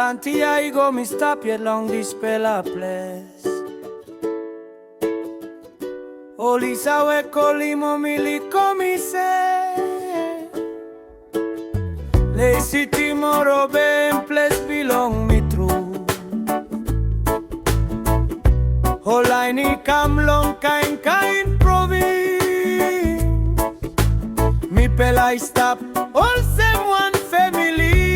Santiago mi sta long di spela Ples. Olisa we kolimo Omili komise. Lei si timoro ben Ples Bilong mi tru. Holaini kamlong kain province. Mi pelai stop all same one family.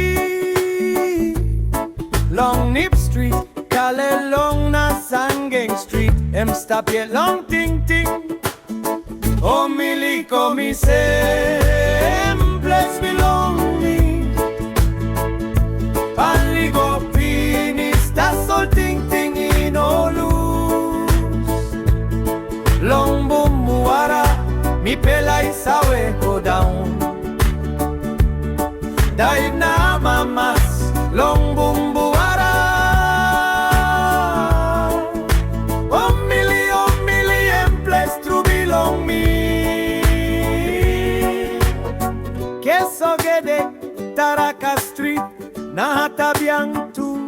Long Nip Street, Kale long na Sangeng Street. Em stop yet long ting ting. Omili komise Ples Bilong mi. Paligo pinis ta sol ting ting inolus. Long bumuara mi pelai sawe go down. Dive na mamas long bumbuara. Omili em Ples tru Bilong mi. Keso gede Taraka Street na hatabiang tu.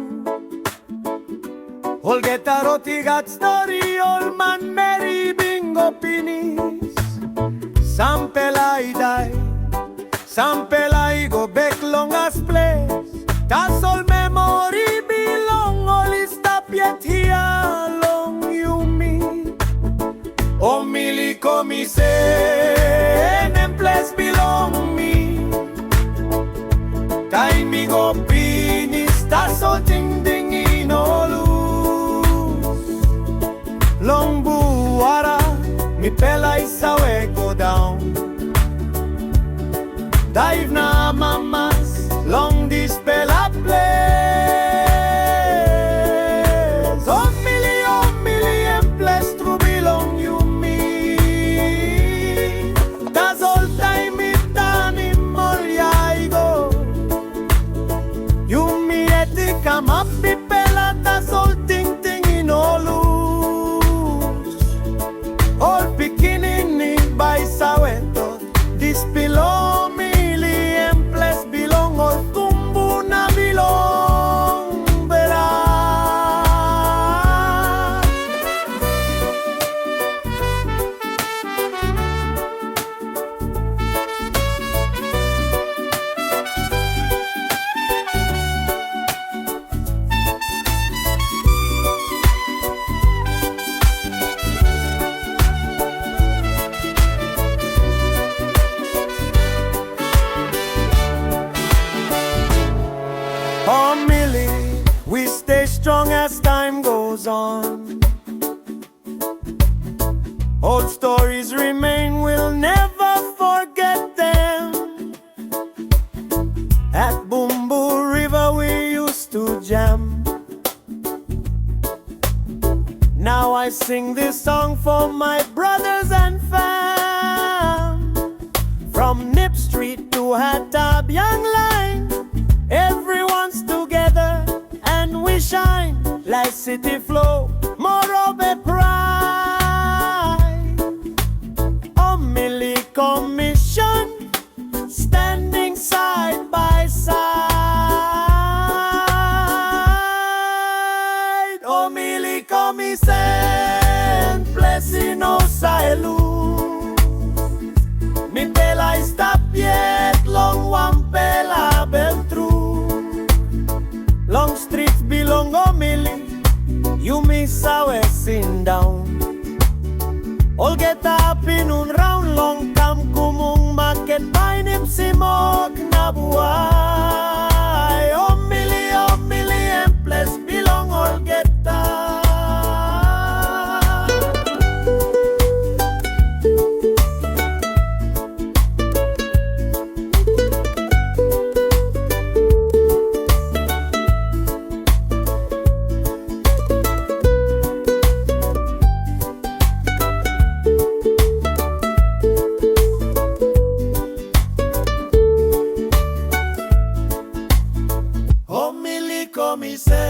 Olgeta rotigat story olman Mary bingo pinis. Sampelai dai, sampelai go back long as Ples. Tasol memory Bilong oli stop yet here long you me. Omili komise em Ples Bilong mi. Time mi go pinis tasol ting ding inolus. Long buara mi pelai sawe go down. Dive na mamas long dispela Ples. Omili em Ples tru Bilong you me. Das all time it ani moriaigo. You me eti come up mi pela das all ting ting inolus. All beginning by saweto this Bilong. Omili, we stay strong as time goes on. Old stories remain, we'll never forget them. At Bumbu River we used to jam. Now I sing this song for my brothers and fam. From Nip Street to Hatabiang Line, everyone's together and we shine like city flow, Morobe pride. Omili commission standing side by side. Omili commission Ples no sailu. Mi pela stop yet long one pela beltru. Long streets Bilong Omili, you miss our sin down. All get up in un round long kam kumung market painim simok na buhay. Omili em Ples Bilong all get up. Komise